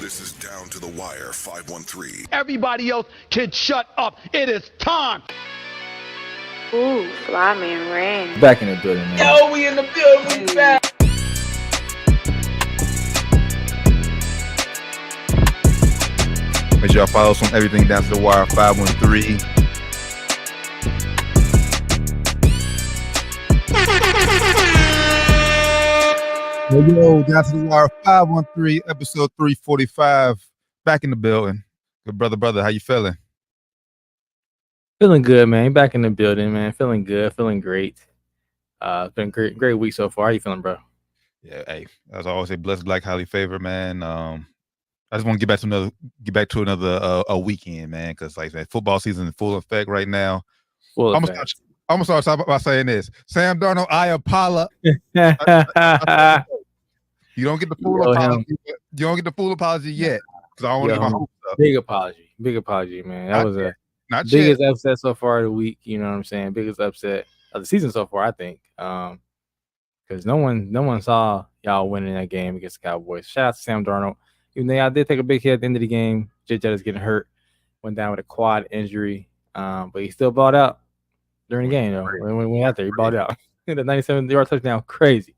This is Down to the Wire 513. Everybody else can shut up. It is time. Ooh, fly man ran. Back in the building, man. Yo, we in the building, we back. Make sure y'all follow us on everything Down to the Wire 513. Yo, Down to the Wire 513, episode 345. Back in the building. Good brother, how you feeling? Feeling good, man. Back in the building, man. Feeling good, feeling great. Been great week so far. How you feeling, bro? Yeah, hey, as I always say, blessed, black, highly favored, man. I just want to get back to another a weekend, man, because like that football season in full effect right now. I'm gonna start by saying this. Sam Darnold, I apologize. You don't get the full apology. You don't get the full apology yet, because I don't want to get my hopes up. Big apology, man. That was not biggest upset so far of the week. You know what I'm saying? Biggest upset of the season so far, I think. Because no one saw y'all winning that game against the Cowboys. Shout out to Sam Darnold. Even though I did take a big hit at the end of the game, J.J. is getting hurt, went down with a quad injury, but he still balled out during the game. Though when we went out there, he balled out. The 97-yard touchdown, crazy.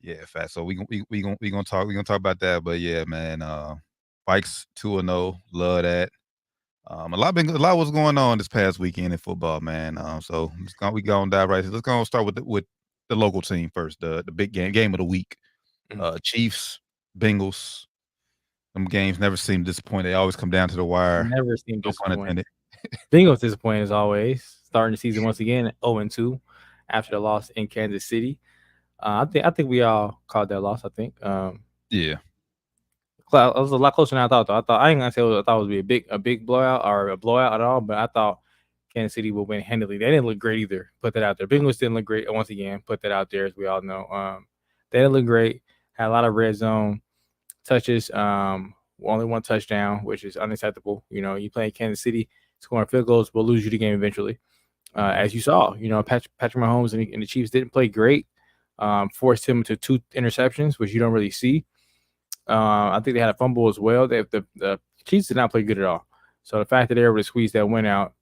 Yeah, fast. So we gonna talk about that. But yeah, man, Vikes 2-0, love that. A lot was going on this past weekend in football, man. So we gonna dive right. Let's go start with the local team first. The big game of the week. Chiefs, Bengals. Them games never seem disappointing. They always come down to the wire. Never seem disappointing. Bengals disappointing as always. Starting the season once again 0-2 after the loss in Kansas City. I think we all called that loss. I think. Yeah. It was a lot closer than I thought. Though. I ain't gonna say I thought it would be a big blowout or a blowout at all, but I thought Kansas City would win handily. They didn't look great either. Put that out there. Bengals didn't look great once again. Put that out there, as we all know. They didn't look great. Had a lot of red zone touches. Only one touchdown, which is unacceptable. You know, you play Kansas City, scoring field goals will lose you the game eventually. As you saw, you know, Patrick Mahomes and the Chiefs didn't play great. Forced him to 2 interceptions, which you don't really see. I think they had a fumble as well. The Chiefs did not play good at all. So the fact that they were able to squeeze that win out,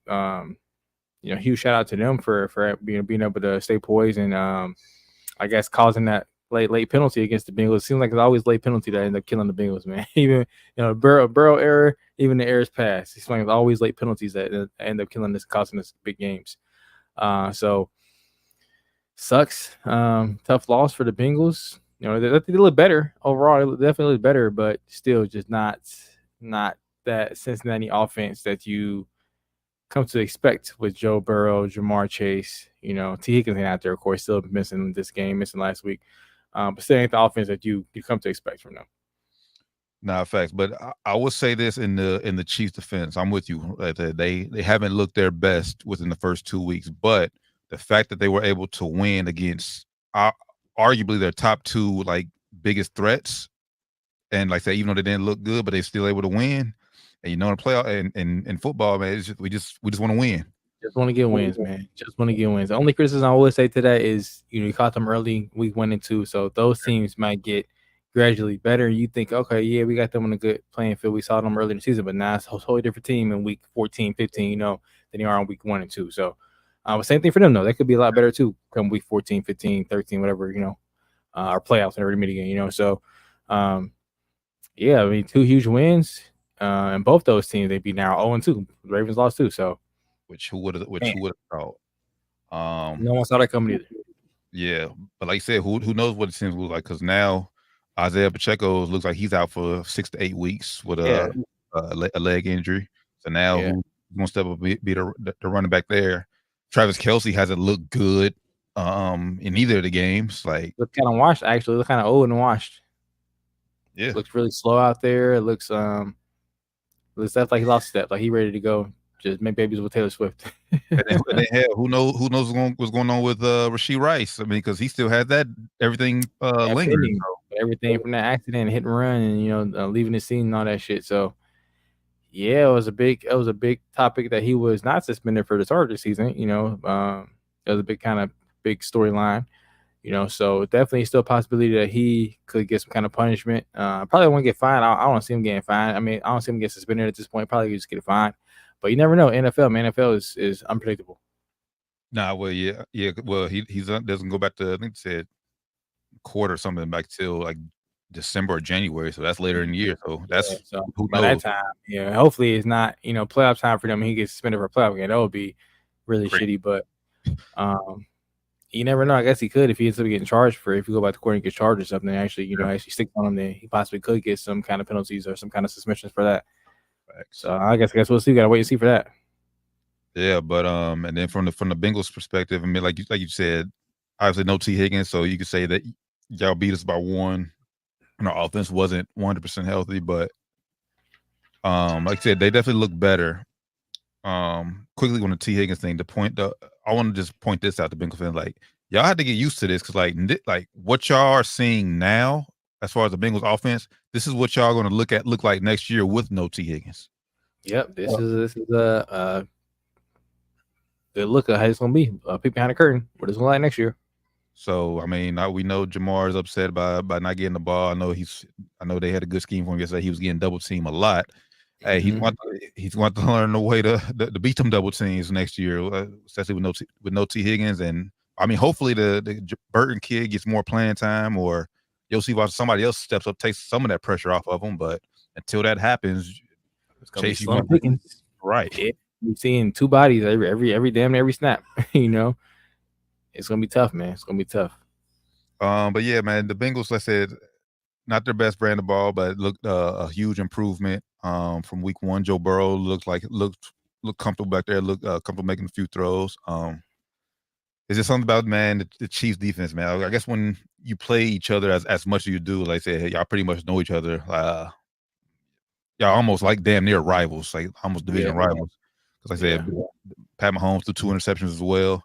you know, huge shout out to them for being able to stay poised and I guess causing that late penalty against the Bengals. It seems like it's always late penalty that end up killing the Bengals, man. Even Burrow error, even the errors pass. It's like it's always late penalties that end up killing this, costing us big games. So sucks. Tough loss for the Bengals. You know, they look better overall. They definitely look better, but still just not that Cincinnati offense that you come to expect with Joe Burrow, Jamar Chase. You know, T. Higgins out there, of course, still missing this game, missing last week. But still ain't the offense that you come to expect from them. Nah, facts. But I would say this in the Chiefs' defense. I'm with you. They haven't looked their best within the first 2 weeks, but the fact that they were able to win against arguably their top 2 like biggest threats, and like say even though they didn't look good, but they're still able to win. And you know, in playoff and in football, man, we just want to win. Just want to get wins, man. Just want to get wins. The only criticism I always say to that is, you caught them early, week 1 and 2, so those teams might get gradually better. You think, okay, yeah, we got them on a good playing field. We saw them early in the season, but now it's a totally different team in week 14, 15, than they are on week 1 and 2. So, same thing for them, though. They could be a lot better, too, come week 14, 15, 13, whatever, or playoffs and every meeting, So, yeah, I mean, 2 huge wins. And both those teams, they'd be now 0-2. The Ravens lost, too, so. Who would have thought? No one saw that coming either. Yeah, but like I said, who knows what it seems like? Because now Isaiah Pacheco looks like he's out for 6 to 8 weeks with a leg injury. So now who's going to step up be the running back there? Travis Kelce hasn't looked good in either of the games. Like, look kind of washed, actually. Look kind of old and washed. Yeah, looks really slow out there. It looks stuff like he lost step, like he ready to go. Just make babies with Taylor Swift. and then who knows what's going on with Rashee Rice? I mean, because he still has that everything lingering. Everything from that accident, hit and run, and leaving the scene and all that shit. So yeah, it was a big topic that he was not suspended for the start of the season. It was a big storyline. So definitely still a possibility that he could get some kind of punishment. Probably won't get fined. I don't see him getting fined. I mean, I don't see him get suspended at this point. Probably just get a fine, but you never know. NFL, man, NFL is unpredictable. Nah, well, yeah. Well, he's doesn't go back to, I think it said quarter or something, back till like December or January. So that's later in the year. So that's who by knows. that time, hopefully it's not playoff time for them. And he gets suspended for a playoff game. That would be really shitty. But you never know. I guess he could if he ends up getting charged for it. If you go back to court and get charged or something, actually stick on him, then he possibly could get some kind of penalties or some kind of suspensions for that. So I guess we'll see. We gotta wait and see for that. Yeah, but and then from the Bengals perspective, I mean, like you said, obviously no T. Higgins, so you could say that y'all beat us by one, and our offense wasn't 100% healthy, but like I said, they definitely look better. Quickly on the T. Higgins thing, I want to just point this out to Bengals fans, like y'all had to get used to this because like what y'all are seeing now, as far as the Bengals offense, this is what y'all going to look like next year with no T. Higgins. Yep, this is a good look at how it's going to be. Peek behind the curtain. What it's going to like next year. So I mean, we know Jamar is upset by not getting the ball. I know they had a good scheme for him yesterday. He was getting double teamed a lot. Hey, he's going to learn the way to beat them double teams next year, especially with no T. Higgins. And I mean, hopefully the Burton kid gets more playing time, or you'll see why somebody else steps up, takes some of that pressure off of him. But until that happens, Chase, you want right? Yeah. We're seeing two bodies every snap. It's gonna be tough, man. It's gonna be tough. But yeah, man, the Bengals, like I said, not their best brand of ball, but it looked a huge improvement from week one. Joe Burrow looked comfortable back there, looked comfortable making a few throws. It's just something about, man, the Chiefs defense, man. I guess when you play each other as much as you do, like I said, hey, y'all pretty much know each other. Y'all almost like damn near rivals, like almost division rivals. Because like I said, Pat Mahomes threw 2 interceptions as well.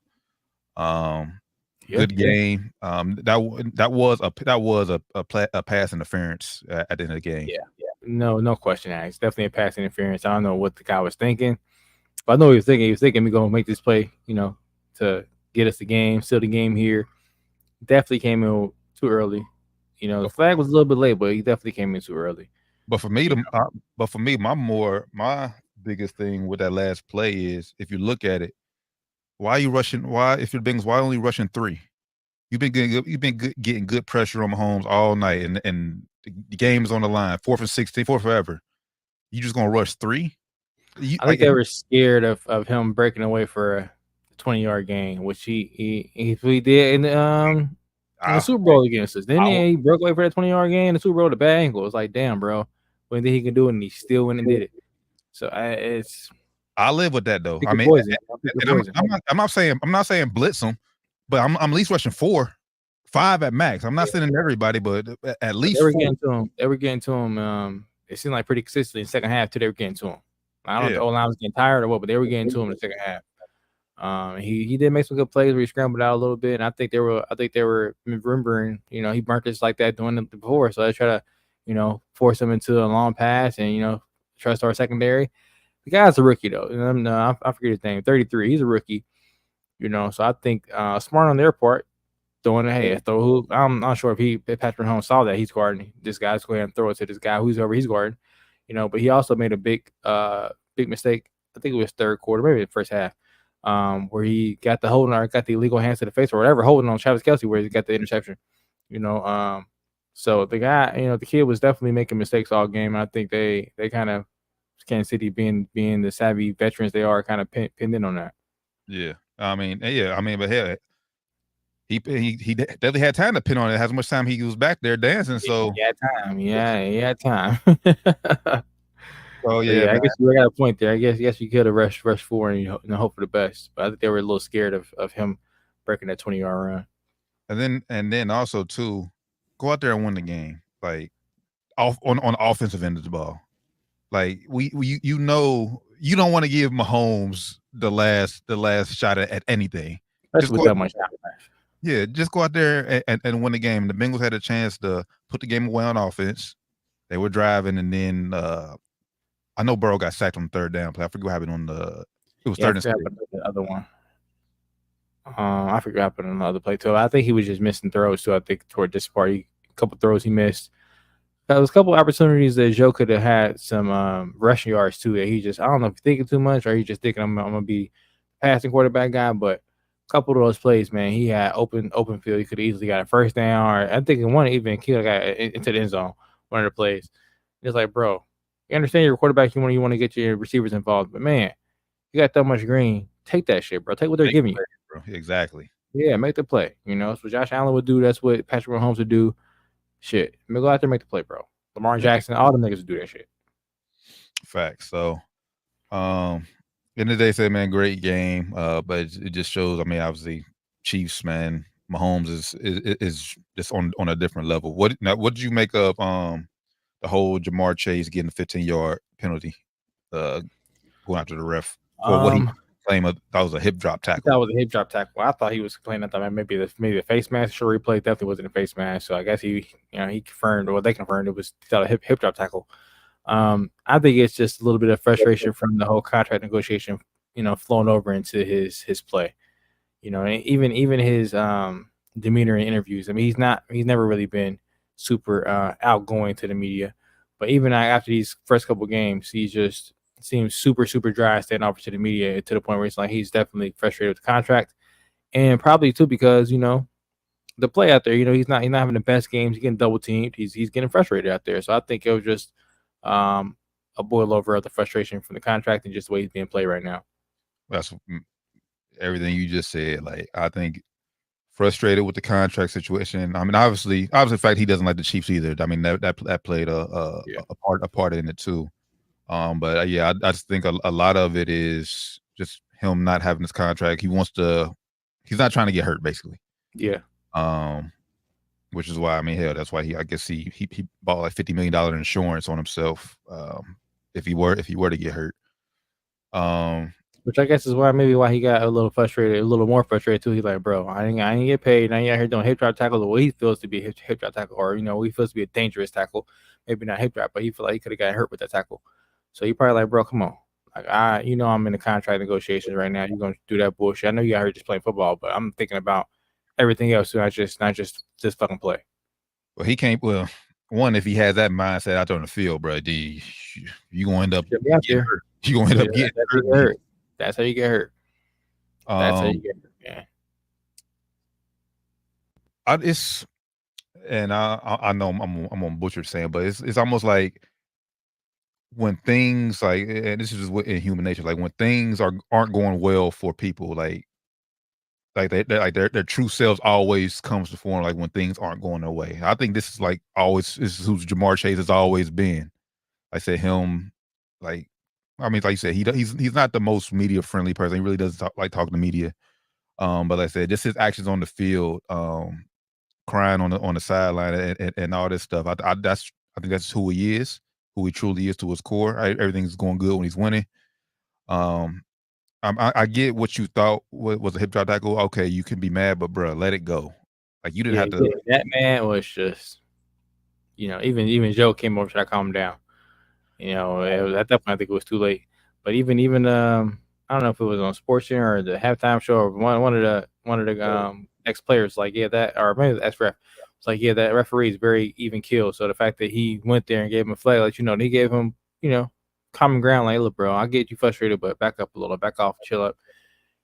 Good game. That was a pass interference at the end of the game. Yeah. No question. It's definitely a pass interference. I don't know what the guy was thinking, but I know what he was thinking. He was thinking we're gonna make this play, to get us the game, seal the game here. Definitely came in too early. The flag was a little bit late, but he definitely came in too early. But for me, my biggest thing with that last play is, if you look at it, why are you rushing? If you're Bengals, why only rushing 3? You've been getting good pressure on Mahomes all night, and the game is on the line, 4th and 16, 4th forever. You just gonna rush 3? I think they were scared of him breaking away for a 20-yard gain, which he did in the Super Bowl against us. Then he broke away for that 20-yard gain in the Super Bowl with a bad ankle. It's like, damn, bro, what did he can do it, and he still went and did it. So I live with that though. I mean, I'm not saying blitz them, but I'm at least rushing 4, 5 at max. I'm not sending everybody, but at least they were getting to him. It seemed like pretty consistently in the second half too. They were getting to him. I don't know if the O-line was getting tired or what, but they were getting to him in the second half. He did make some good plays where he scrambled out a little bit, and I think they were remembering, he burnt us like that doing it before, so they try to, force him into a long pass and trust our secondary. The guy's a rookie though. I forget his name. 33. He's a rookie. So I think smart on their part, throwing it. Hey, throw who? I'm not sure if Patrick Mahomes saw that he's guarding this guy. Let's go ahead and throw it to this guy who's over. He's guarding. But he also made a big mistake. I think it was third quarter, maybe the first half, where he got the holding or got the illegal hands to the face or whatever, holding on Travis Kelce, where he got the interception. So the guy, the kid was definitely making mistakes all game. And I think they kind of, Kansas City being the savvy veterans they are, kind of pinned in on that. Yeah, I mean, but hell, he definitely had time to pin on it. As much time he was back there dancing, so he had time. Yeah, he had time. Oh yeah, I guess you got a point there. I guess you could have rushed 4 and hope for the best, but I think they were a little scared of him breaking that 20-yard run. And then also too, go out there and win the game, like on the offensive end of the ball. Like you don't want to give Mahomes the last shot at anything. Just with that much time. Yeah, just go out there and win the game. The Bengals had a chance to put the game away on offense. They were driving, and then I know Burrow got sacked on the third down play. I forget what happened on it was third and 6. The other one. I forgot what happened on another play too. I think he was just missing throws too. I think toward this part, a couple throws he missed. There was a couple opportunities that Joe could have had some rushing yards too. That he just, I don't know if he's thinking too much or he's just thinking I'm gonna be passing quarterback guy. But a couple of those plays, man, he had open field. He could have easily got a first down, or I think one even he got into the end zone. One of the plays, it's like, bro, you understand you're a quarterback. You want to get your receivers involved, but man, you got that much green. Take that shit, bro. Take what they're giving you. Bro. Exactly. Yeah, make the play. That's what Josh Allen would do. That's what Patrick Mahomes would do. Shit, go out there and make the play, bro. Lamar Jackson, all the niggas would do that shit. Facts. So, end of the day, said, man, great game. But it just shows. I mean, obviously, Chiefs, man, Mahomes is just on a different level. What did you make of the whole Jamar Chase getting a 15-yard penalty, going after the ref for what he claimed that was a hip drop tackle? That was a hip drop tackle. I thought he was complaining. I thought maybe the face mask. Sure, replay definitely wasn't a face mask. So I guess he confirmed, or they confirmed it was a hip drop tackle. I think it's just a little bit of frustration from the whole contract negotiation, flowing over into his play. And even his demeanor in interviews. I mean, he's never really been super outgoing to the media, but even after these first couple games, he just seems super dry, standing over to the media to the point where it's like he's definitely frustrated with the contract, and probably too because the play out there. He's not having the best games. He's getting double teamed. He's getting frustrated out there. So I think it was just a boil over of the frustration from the contract and just the way he's being played right now. That's everything you just said. Like, I think frustrated with the contract situation. I mean, obviously, the fact he doesn't like the Chiefs either. I mean, that played a part in it too. But yeah, I just think a lot of it is just him not having this contract. He's not trying to get hurt, basically. Yeah. Which is why, I mean, hell, that's why I guess he bought like $50 million insurance on himself. If he were to get hurt. Which I guess is why he got a little more frustrated too. He's like, bro, I ain't get paid. Now you out here doing hip drop tackles the way he feels to be a hip drop tackle, or he feels to be a dangerous tackle. Maybe not hip drop, but he feel like he could have got hurt with that tackle. So he probably like, bro, come on. Like, I'm in the contract negotiations right now. You're gonna do that bullshit. I know you out here just playing football, but I'm thinking about everything else, so not just this fucking play. Well, he can't. Well, one, if he has that mindset out there on the field, bro, you gonna end up getting hurt. You gonna end up getting hurt. That's how you get hurt. That's how you get hurt. Yeah. I know I'm gonna butcher saying, but it's almost like when things like, and this is just in human nature, like when things aren't going well for people, like their true selves always comes to form, like when things aren't going their way. I think this is like always, this is who Jamar Chase has always been. I said him, like, I mean, like you said, he's not the most media friendly person. He really doesn't like talking to media. But like I said, just his actions on the field, crying on the sideline and all this stuff. I think that's who he is, who he truly is to his core. Everything's going good when he's winning. I get what you thought was a hip drop tackle. Okay, you can be mad, but bro, let it go. Like, you didn't have to. That man was just, even Joe came over to try to calm him down. At that point, I think it was too late. But even I don't know if it was on SportsCenter or the halftime show or one of the ex players, like, yeah, that, or maybe the ex ref. It's like, yeah, that referee is very even keel. So the fact that he went there and gave him a flag, like, he gave him, common ground, like, look, bro, I get you frustrated, but back up a little, back off, chill up.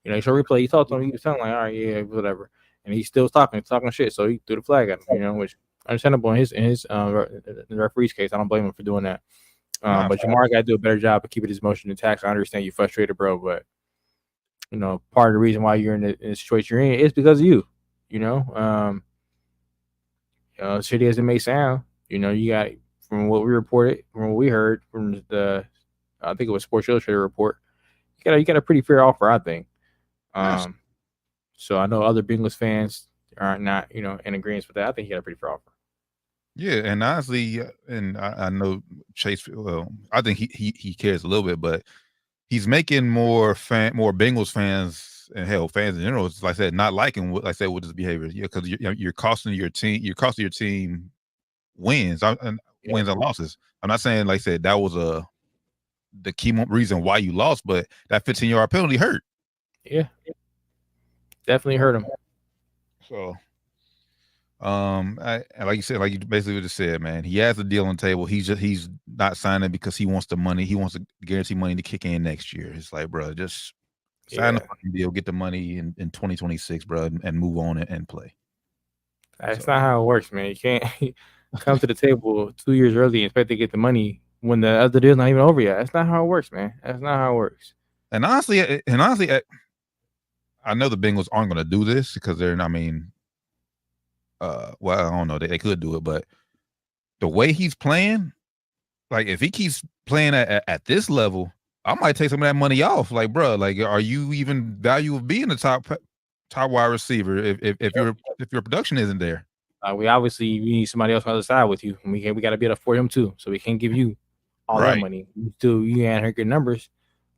You show replay. He talked to him. He was sounding like, all right, yeah, whatever. And he still was talking shit. So he threw the flag at him, which understandable in his the referee's case. I don't blame him for doing that. But Jamar got to do a better job of keeping his emotion intact. I understand you're frustrated, bro, but part of the reason why you're in the situation you're in is because of you. Shitty as it may sound, you got, from what we reported, from what we heard from the, I think it was Sports Illustrated report, you got a pretty fair offer, I think. Yes. So I know other Bengals fans are not, in agreement with that. I think he got a pretty fair offer. Yeah, and honestly, and I know Chase. Well, I think he cares a little bit, but he's making more Bengals fans and hell fans in general, like I said, not liking what I said with his behavior. Yeah, because you're costing your team. You're costing your team wins and losses. I'm not saying, like I said, that was the key reason why you lost, but that 15-yard penalty hurt. Yeah. Definitely hurt him. So, and like you said, like you basically just said, man, he has a deal on the table. He's not signing because he wants the money. He wants to guarantee money to kick in next year. It's like, bro, just sign the fucking deal, get the money in 2026, bro, and move on and play. That's not how it works, man. You can't come to the table 2 years early and expect to get the money when the other deal's not even over yet. That's not how it works, man. That's not how it works. And honestly, I know the Bengals aren't going to do this because they're. I mean, well, I don't know. They could do it, but the way he's playing, like if he keeps playing at this level, I might take some of that money off. Like, bro, like, are you even value of being a top wide receiver if your production isn't there? We obviously need somebody else on the other side with you. We got to be able to afford him too, so we can't give you all that money. You can't hurt good numbers.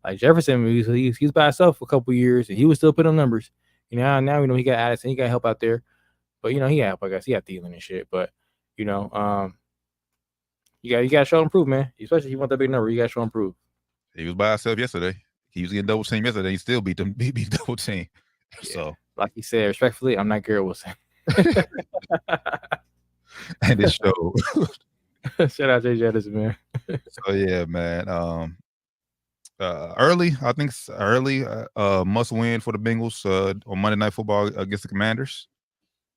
Like Jefferson, he's by himself for a couple years, and he was still putting up numbers. You know, now we know he got Addison, he got help out there, but you know he got help. I guess he got Thielen and shit. But you know, you got to show improve, man. Especially if you want that big number, you got to show improve. He was by himself yesterday. He was getting double team yesterday. He still beat them. Beat double team. Yeah. So, like he said, respectfully, I'm not Garrett Wilson. And it showed. Shout out Jay Jettison, man. So yeah, man. Early must win for the Bengals on Monday Night Football against the Commanders.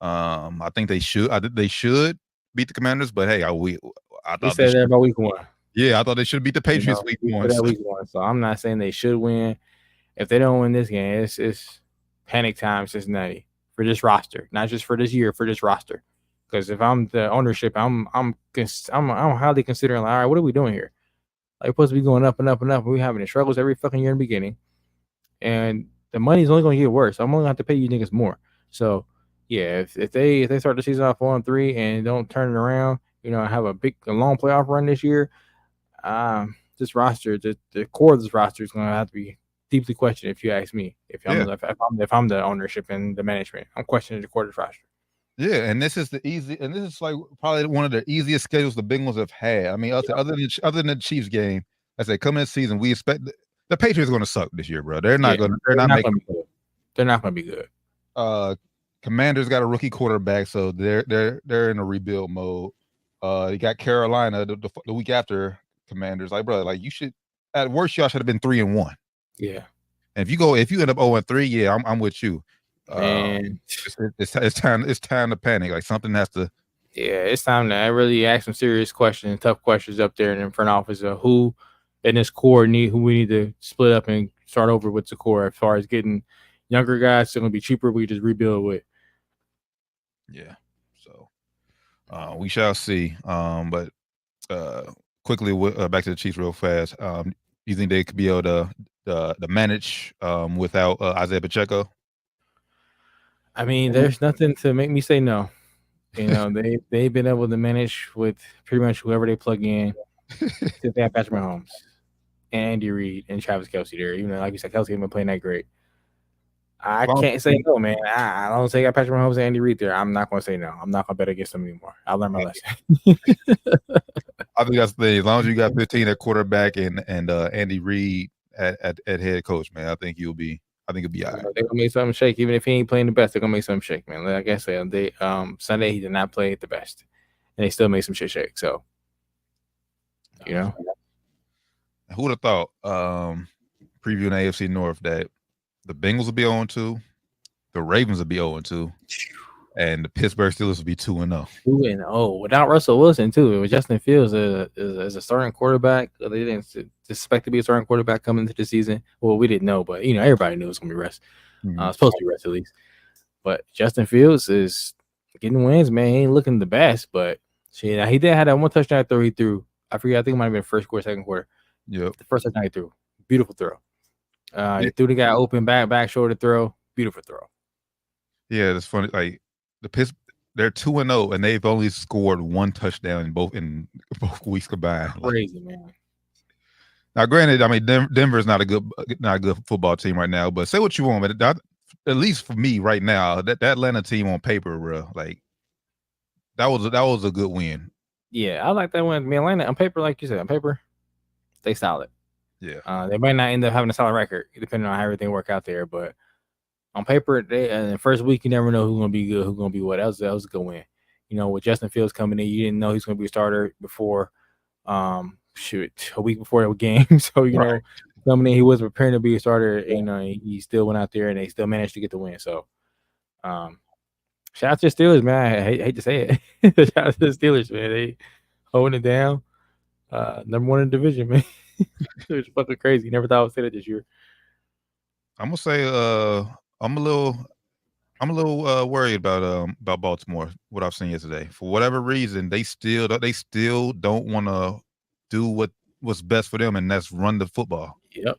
I think they should. They should beat the Commanders, but hey, I thought he said that about week 1. Yeah, I thought they should beat the Patriots week 1. So. Week 1. So I'm not saying they should win. If they don't win this game, it's panic time, Cincinnati, for this roster, not just for this year, for this roster. Because if I'm the ownership, I'm highly considering, like, all right, what are we doing here? Like, we're supposed to be going up and up and up. We're having struggles every fucking year in the beginning, and the money's only going to get worse. I'm only going to have to pay you niggas more. So yeah, if they start the season off 1-3 and don't turn it around, you know, have a long playoff run this year, this roster, the core of this roster is going to have to be deeply questioned. If you ask me, if I'm the ownership and the management, I'm questioning the core of this roster. Yeah, and this is like probably one of the easiest schedules the Bengals have had. I mean, other than the Chiefs game, as they come in the season, we expect the Patriots are going to suck this year, bro. They're not going to be good. Commanders got a rookie quarterback, so they're in a rebuild mode. You got Carolina the week after Commanders. Like, bro, like you should at worst y'all should have been 3-1. Yeah. And if you end up 0-3, yeah, I'm with you. Man, it's time to panic. Like something has to. Yeah, it's time to really ask some serious questions, tough questions up there in the front office of who in this core who we need to split up and start over with the core. As far as getting younger guys, it's going to be cheaper. We just rebuild with. Yeah, so we shall see. But quickly back to the Chiefs real fast. You think they could be able to manage without Isaiah Pacheco? I mean, there's nothing to make me say no. You know, they've been able to manage with pretty much whoever they plug in. They have Patrick Mahomes and Andy Reid and Travis Kelce there. Even though, like you said, Kelce hasn't been playing that great. I can't say no, man. I don't say I got Patrick Mahomes and Andy Reid there. I'm not going to say no. I'm not going to bet against them anymore. I learned my lesson. I think that's the thing. As long as you got 15 at quarterback and Andy Reid at head coach, man, I think it'll be all right. They're gonna make something shake. Even if he ain't playing the best, they're gonna make something shake, man. Like I said, Sunday he did not play the best, and they still made some shit shake. So, you know, who would have thought? Previewing AFC North that the Bengals will be 0-2, the Ravens will be 0-2, and the Pittsburgh Steelers will be 2-0. 2-0 without Russell Wilson too. It was Justin Fields as a starting quarterback. They didn't expect to be a starting quarterback coming into the season. Well, we didn't know, but you know everybody knew it was gonna be rest. Supposed to be rest at least. But Justin Fields is getting wins, man. He ain't looking the best, but shit, he did have that one touchdown throw he threw. I forget. I think it might have been first quarter, second quarter. Yep. The first touchdown he threw, beautiful throw. He threw the guy open back shoulder throw, beautiful throw. Yeah, it's funny. Like they're 2-0 and they've only scored one touchdown in both weeks combined. Crazy, man. Now, granted, I mean Denver's not a good football team right now, but say what you want, but at least for me right now, that Atlanta team on paper, bro, like that was a good win. Yeah, I like that one. I mean, Atlanta on paper, like you said, on paper, they solid. Yeah. They might not end up having a solid record depending on how everything work out there, but on paper, they in the first week you never know who's gonna be good, who's gonna be what. That was a good win. With Justin Fields coming in, you didn't know he's gonna be a starter before a week before the game. So coming in, he was preparing to be a starter. He still went out there and they still managed to get the win. So shout out to the Steelers, man. I hate to say it. Shout out to the Steelers, man. They holding it down. Number one in the division, man. It was fucking crazy. Never thought I would say that this year. I'm gonna say I'm a little worried about Baltimore. What I've seen yesterday, for whatever reason, they still don't want to do what's best for them, and that's run the football. Yep.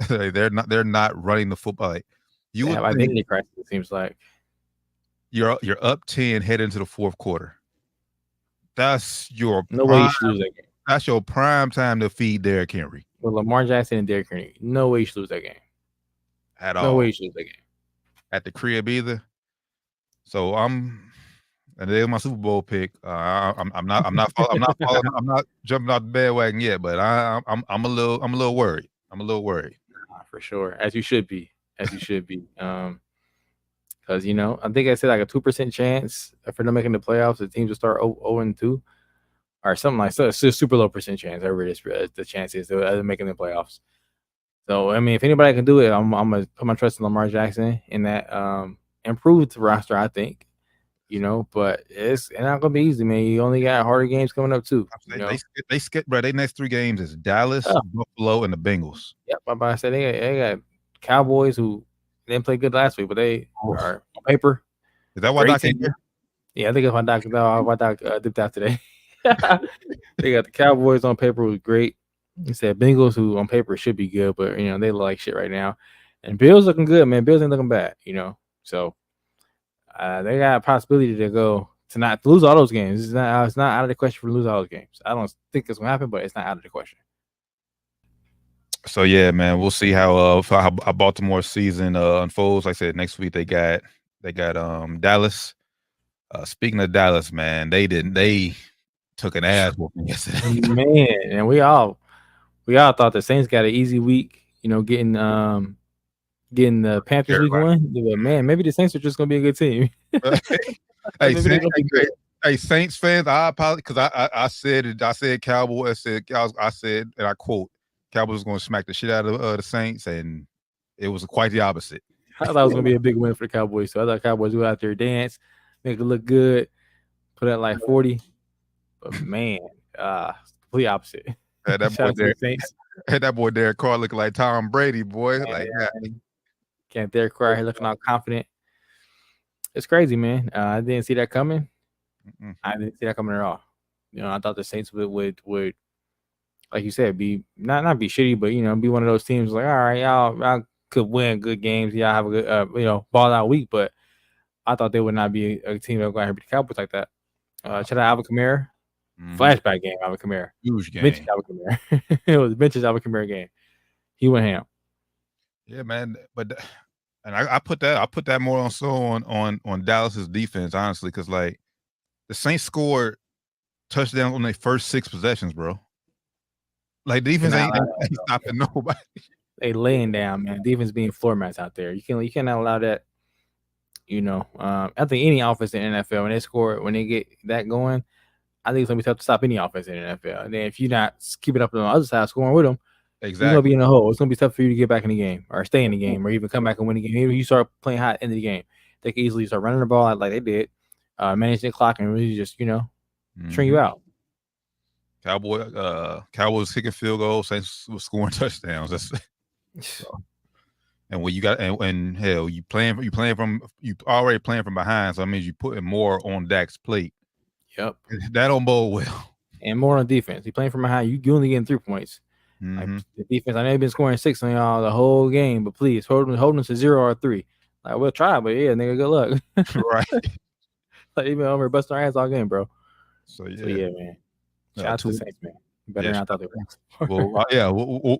They're not running the football. Like, you They would have think identity crisis. It seems like you're up 10 heading into the fourth quarter. That's your no way you should lose that game. That's your prime time to feed Derrick Henry. With Lamar Jackson and Derrick Henry, no way you should lose that game. At all. No way you should lose that game. At the crib either. So and there's my Super Bowl pick. I'm not jumping off the bandwagon yet, but I'm a little worried. For sure, as you should be. Because I think I said like a 2% chance for them making the playoffs. The teams will start 0-2 or something like so. It's a super low percent chance. The chance is of making the playoffs. So I mean, if anybody can do it, I'm gonna put my trust in Lamar Jackson in that improved roster. I think, but it's not gonna be easy, man. You only got harder games coming up too. They skip, bro. Their next 3 games is Dallas, Buffalo, and the Bengals. Yep, I said they got Cowboys who didn't play good last week, but they are on paper. Is that why Doc ain't here? Yeah, I think it's why Doc dipped out today. They got the Cowboys on paper was great. He said Bengals, who on paper should be good, but they look like shit right now. And Bills looking good, man. Bills ain't looking bad, So they got a possibility to not lose all those games. It's not out of the question for lose all those games. I don't think it's gonna happen, but it's not out of the question. So yeah, man, we'll see how Baltimore's season unfolds. Like I said, next week they got Dallas. Speaking of Dallas, man, they took an ass whooping yesterday. Man, and we all thought the Saints got an easy week, getting the Panthers week 1. But man, maybe the Saints are just gonna be a good team. Hey, Saints fans, I apologize because I said Cowboys. I said, and I quote, Cowboys was going to smack the shit out of the Saints, and it was quite the opposite. I thought it was going to be a big win for the Cowboys. So I thought Cowboys would go out there, dance, make it look good, put out like 40. But man, complete opposite. That boy Derek Carr looking like Tom Brady, boy. Can't Derek Carr here looking all confident. It's crazy, man. I didn't see that coming. I didn't see that coming at all. I thought the Saints would like you said, be not be shitty, but be one of those teams like, all right, y'all could win good games, y'all have a good ball out week, but I thought they would not be a team that would go out here and beat the Cowboys like that. Shout out Alvin Kamara. Flashback game, Alvin Kamara. Huge game. Vintage Alvin Kamara. It was vintage Alvin Kamara game. He went ham. Yeah, man. But I put that more on Dallas's defense, honestly, because like the Saints scored touchdowns on their first 6 possessions, bro. Like defense ain't stopping nobody. They laying down, man. Defense being floor mats out there. You cannot allow that. I think any offense in the NFL when they get that going, I think it's gonna be tough to stop any offense in the NFL. And then if you're not keeping up on the other side, scoring with them, exactly, you're gonna be in the hole. It's gonna be tough for you to get back in the game or stay in the game or even come back and win the game. Even if you start playing hot in the game, they can easily start running the ball like they did, manage the clock and really just string you out. Cowboys kicking field goals, Saints was scoring touchdowns. And when you got and hell, you already playing from behind, so that means you putting more on Dak's plate. Yep, that don't bode well. And more on defense. You playing from behind, you only getting 3 points. Like the defense, I know you've been scoring 6 on y'all the whole game, but please hold them to 0 or 3. Like we'll try, but yeah, nigga, good luck. Right. Like even over busting our ass all game, bro. So yeah, man. Shout out to the Saints, man. Better than I thought they were. Well,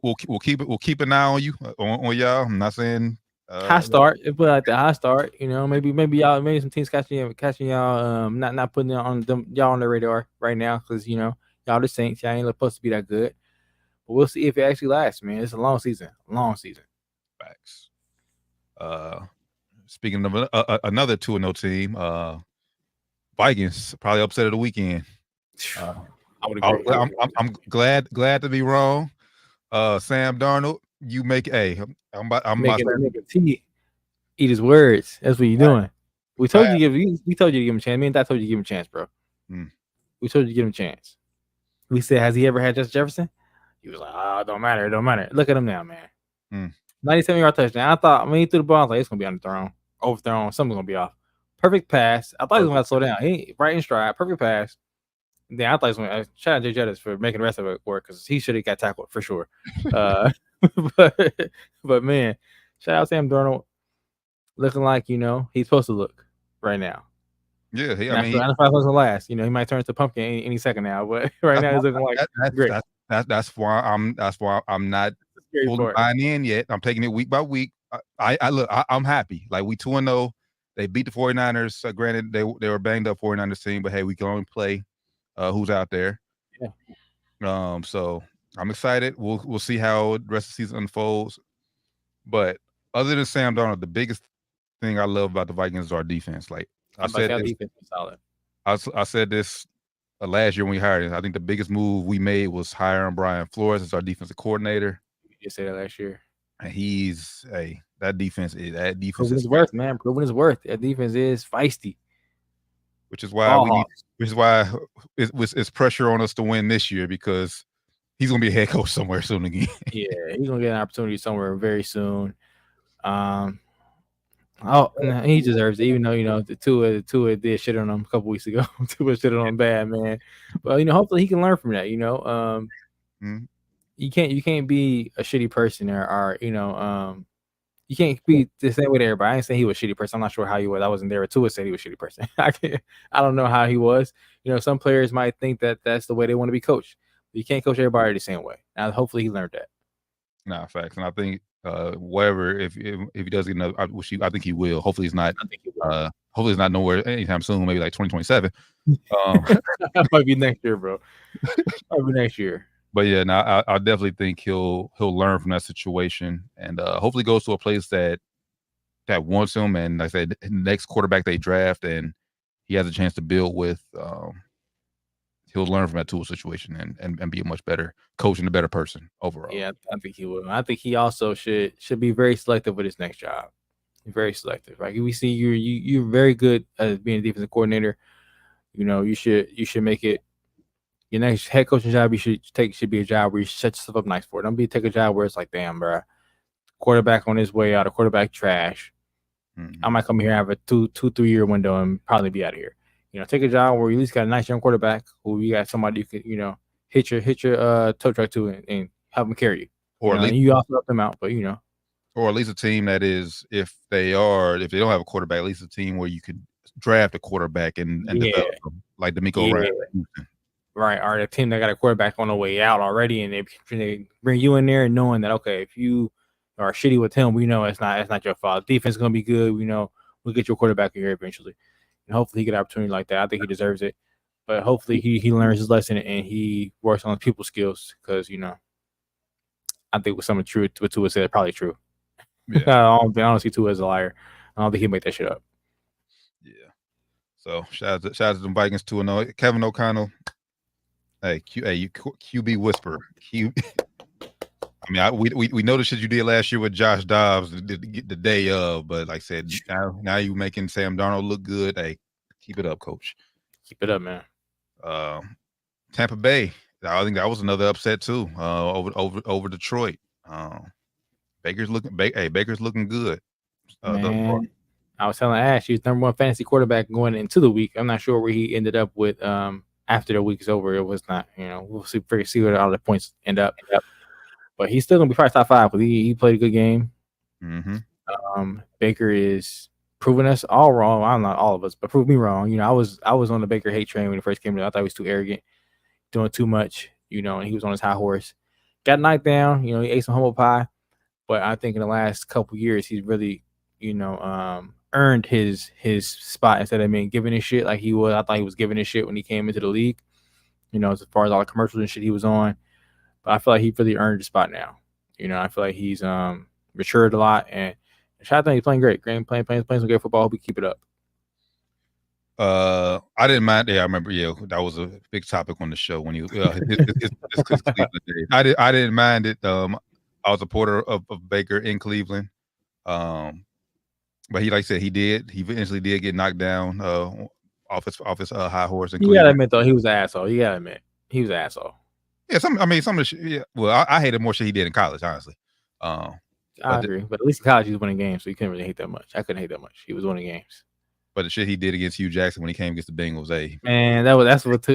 we'll keep an eye on you on y'all. I'm not saying high start. It put like the high start. Maybe some teams catching y'all. Not putting y'all on the radar right now because y'all the Saints. Y'all ain't supposed to be that good. But we'll see if it actually lasts, man. It's a long season. Facts. speaking of another 2-0 team, Vikings probably upset of the weekend. I would agree. I'm glad to be wrong. Sam Darnold, you make I'm about to eat his words. That's what you're doing. We told you to give him a chance. Me and Dad told you to give him a chance, bro. We told you to give him a chance. We said, has he ever had Justin Jefferson? He was like, oh, it don't matter. It don't matter. Look at him now, man. 97-yard touchdown. I thought when he threw the ball, I was like, it's gonna be underthrown, overthrown, something's gonna be off. Perfect pass. I thought he was gonna slow down. He right in stride, perfect pass. Then I thought he was gonna shout out Jay Jettis for making the rest of it work because he should have got tackled for sure. But man, shout out Sam Darnold, looking like he's supposed to look right now. Yeah, I mean, I don't know if it's last. He might turn to pumpkin any second now, but right now he's looking like great. That's why I'm not fully buying in yet. I'm taking it week by week. I'm happy. Like we 2-0. They beat the 49ers. Granted, they were banged up 49ers team, but hey, we can only play who's out there. Yeah. So I'm excited. We'll see how the rest of the season unfolds. But other than Sam Darnold, the biggest thing I love about the Vikings is our defense. Like I said, defense is solid. I said this last year when we hired him. I think the biggest move we made was hiring Brian Flores as our defensive coordinator. You said that last year. And that defense Proving his worth, man. Proving his worth. That defense is feisty. Which is why it's pressure on us to win this year because he's gonna be a head coach somewhere soon again. Yeah, he's gonna get an opportunity somewhere very soon. He deserves it, even though the Tua did shit on him a couple weeks ago. Tua shit on him bad, man. But hopefully he can learn from that. You can't be a shitty person or you can't be the same with everybody. I ain't saying he was a shitty person. I'm not sure how he was. I wasn't there. Tua said he was a shitty person. I don't know how he was. Some players might think that that's the way they want to be coached. But you can't coach everybody the same way. Now, hopefully he learned that. Nah, facts. And I think whatever, if he does get another, I think he will. Hopefully he's not. Hopefully he's not nowhere anytime soon. Maybe like 2027. That might be next year, bro. Might be next year. But yeah, now I definitely think he'll learn from that situation and hopefully goes to a place that wants him. And like I said, next quarterback they draft and he has a chance to build with. He'll learn from that Tua situation and be a much better coach and a better person overall. Yeah, I think he will. I think he also should be very selective with his next job. Very selective. Like we see you're very good at being a defensive coordinator. You should make it your next head coaching job. should be a job where you set yourself up nice for it. Don't take a job where it's like, damn, bro, quarterback on his way out, a quarterback trash. I might come here and have a 2-3 year window and probably be out of here. Take a job where you at least got a nice young quarterback who you got somebody you could, hit your tow truck to and help them carry you. Or at least you also help them out, but or at least a team that is, if they don't have a quarterback, at least a team where you could draft a quarterback and develop them, like D'Amico Ryan. Right, or a team that got a quarterback on the way out already, and they bring you in there knowing that if you are shitty with him, we know it's not your fault. Defense is gonna be good. We'll get your quarterback in here eventually. And hopefully he get an opportunity like that. I think he deserves it. But hopefully he learns his lesson and he works on his people skills because, I think with some truth what Tua said, probably true. Yeah. I don't see Tua as a liar. I don't think he'll make that shit up. Yeah. So shout out to the Vikings 2-0. Kevin O'Connell. Hey, you QB whisperer. I mean, we know the shit you did last year with Josh Dobbs the day of, but like I said, now you making Sam Darnold look good. Hey, keep it up, coach. Keep it up, man. Tampa Bay. I think that was another upset too. Over Detroit. Baker's looking good. Man, I was telling Ash he's #1 fantasy quarterback going into the week. I'm not sure where he ended up with after the week is over. It was not. We'll see where all the points end up. But he's still gonna be probably top 5 because he played a good game. Mm-hmm. Baker is proving us all wrong. I'm not all of us, but prove me wrong. I was on the Baker hate train when he first came in. I thought he was too arrogant, doing too much. And he was on his high horse. Got knocked down. He ate some humble pie. But I think in the last couple years, he's really, earned his spot instead of being giving his shit like he was. I thought he was giving his shit when he came into the league. As far as all the commercials and shit he was on. But I feel like he really earned the spot now. I feel like he's matured a lot, and Shout out, he's playing great. Playing some great football. Hope we keep it up. I didn't mind. Yeah, I remember. Yeah, that was a big topic on the show when his Cleveland days. I didn't mind it. I was a supporter of Baker in Cleveland. But he, like I said, he eventually did get knocked down off his high horse in Cleveland. You gotta admit though, he was an asshole. You gotta admit, he was an asshole. Yeah, some of the shit. Yeah, well, I hated more shit he did in college, honestly. I agree, but at least in college he was winning games, so you couldn't really hate that much. I couldn't hate that much. He was winning games. But the shit he did against Hugh Jackson when he came against the Bengals, man, that's what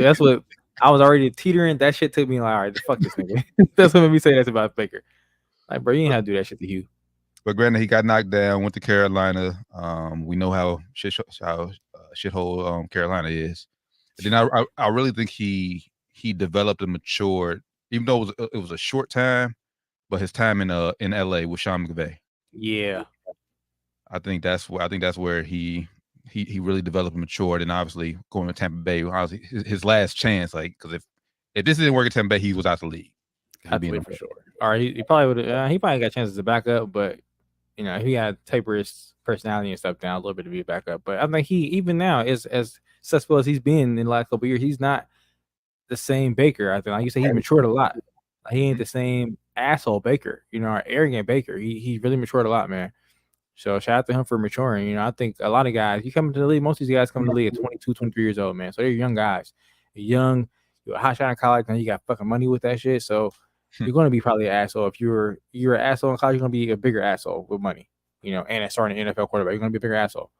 I was already teetering. That shit took me like, all right, fuck this nigga. That's what made me say that about Baker. Like, bro, you ain't have to do that shit to Hugh. But granted, he got knocked down, went to Carolina. We know how shithole Carolina is. But then I really think he developed and matured, even though it was a short time, but his time in LA with Sean McVay. Yeah, I think that's where he really developed and matured, and obviously going to Tampa Bay, obviously his last chance, like, because if this didn't work at Tampa Bay, he was out the league. For sure. All right, he probably would. He probably got chances to back up, but he had to taper his personality and stuff down a little bit to be a backup. But I think he even now is as successful as he's been in the last couple of years. He's not the same Baker. I think, like you said, he matured a lot. He ain't the same asshole Baker, or arrogant Baker. He really matured a lot, man. So shout out to him for maturing. I think a lot of guys, you come into the league, most of these guys come to the league at 22, 23 years old, man. So they're young guys. You're a hot shot in college, and you got fucking money with that shit. So you're going to be probably an asshole. If you're an asshole in college, you're going to be a bigger asshole with money, and starting an NFL quarterback, you're going to be a bigger asshole.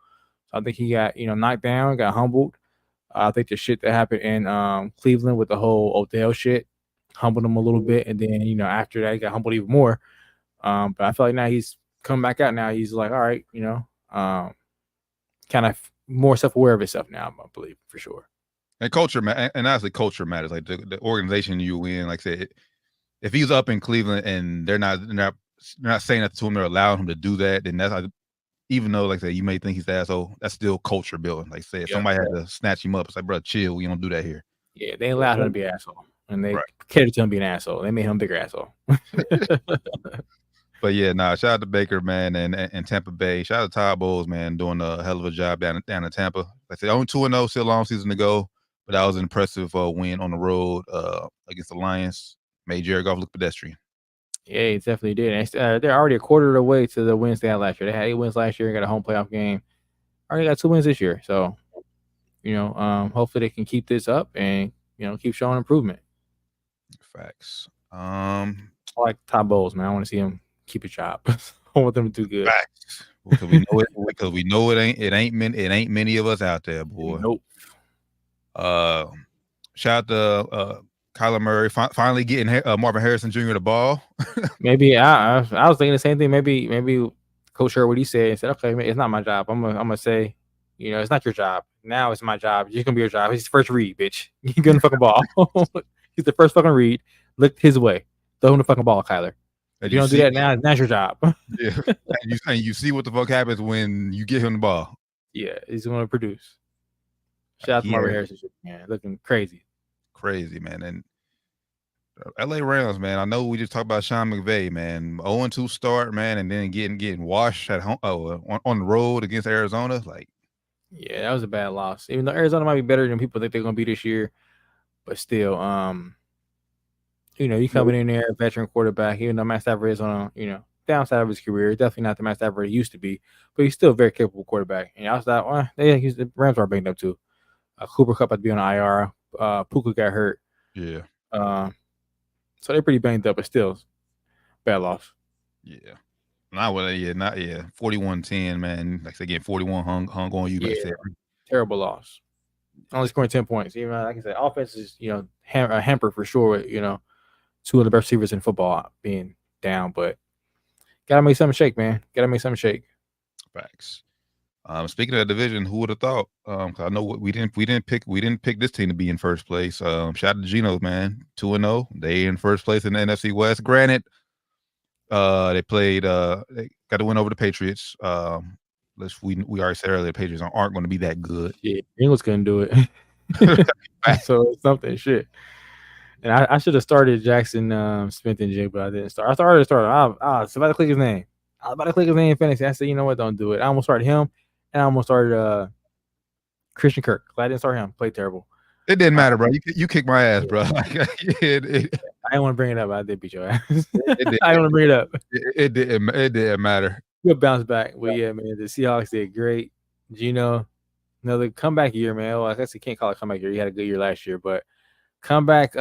So I think he got, knocked down, got humbled. I think the shit that happened in Cleveland with the whole Odell shit humbled him a little bit. And then, after that, he got humbled even more. But I feel like now he's come back out. Now he's like, all right, kind of more self-aware of himself now, I believe, for sure. And culture, and honestly, culture matters. Like the organization you in, like I said, if he's up in Cleveland and they're not saying that to him, they're allowing him to do that, then that's like, even though, like I said, you may think he's the asshole, that's still culture building. Like I said, if somebody had to snatch him up, it's like, bro, chill, we don't do that here. Yeah, they allowed him to be an asshole, and they catered to him being an asshole. They made him a bigger asshole. But yeah, shout out to Baker, man, and Tampa Bay. Shout out to Todd Bowles, man, doing a hell of a job down in Tampa. Like I said, only 2-0, still a long season to go, but that was an impressive win on the road against the Lions. Made Jared Goff look pedestrian. Yeah, he definitely did. And they're already a quarter of the way to the wins they had last year. They had 8 wins last year, got a home playoff game. Already got 2 wins this year. So, hopefully they can keep this up and, keep showing improvement. Facts. I like Todd Bowles, man. I want to see him keep a job. I want them to do good. Facts. Because we know it ain't many of us out there, boy. Nope. Shout out to Kyler Murray finally getting Marvin Harrison Jr. the ball. Maybe I was thinking the same thing. Maybe Coach heard what he said and said, okay, it's not my job. I'm gonna say, it's not your job. Now it's my job. It's gonna be your job. He's the first read, bitch. You get the fucking ball. He's the first fucking read. Look his way. Throw him the fucking ball, Kyler. If you don't do that now, that's your job. Yeah. And you see what the fuck happens when you get him the ball. Yeah, he's gonna produce. Shout out to Marvin Harrison, man. Looking crazy. Crazy, man. And LA Rams, man. I know we just talked about Sean McVay, man. 0-2 start, man, and then getting washed at home on the road against Arizona. Like, yeah, that was a bad loss. Even though Arizona might be better than people think they're gonna be this year, but still, you coming in there, veteran quarterback, even though Matt Stafford is on a, downside of his career, definitely not the Matt Stafford he used to be, but he's still a very capable quarterback. And I was like, the Rams are banged up too. Cooper Kupp had to be on IR. Puka got hurt. Yeah. So they're pretty banged up, but still, bad loss. Yeah. 41-10, man. Like I said, again, 41 hung on you. Yeah. Terrible loss. Only scoring 10 points. Even like I said, offense is, a hamper for sure with, 2 of the best receivers in football being down, but gotta make something shake, man. Gotta make something shake. Facts. Speaking of the division, who would have thought? I know we didn't pick this team to be in first place. Shout out to Geno's, man. 2-0. They in first place in the NFC West. Granted, they played they got to win over the Patriots. We already said earlier the Patriots aren't going to be that good. Yeah, Bengals couldn't do it. So it's something shit. And I should have started Jackson Smith and Jig, but I didn't start. I started. So if I click his name, I was about to click his name in fantasy. I said, you know what? Don't do it. I almost started him, and I almost started Christian Kirk. Glad I didn't start him. Played terrible. It didn't matter, bro. You kicked my ass, bro. I didn't want to bring it up. But I did beat your ass. I didn't want to bring it up. It didn't matter. Good bounce back. But yeah, man, the Seahawks did great. Gino, another comeback year, man. Well, I guess you can't call it comeback year. He had a good year last year, but comeback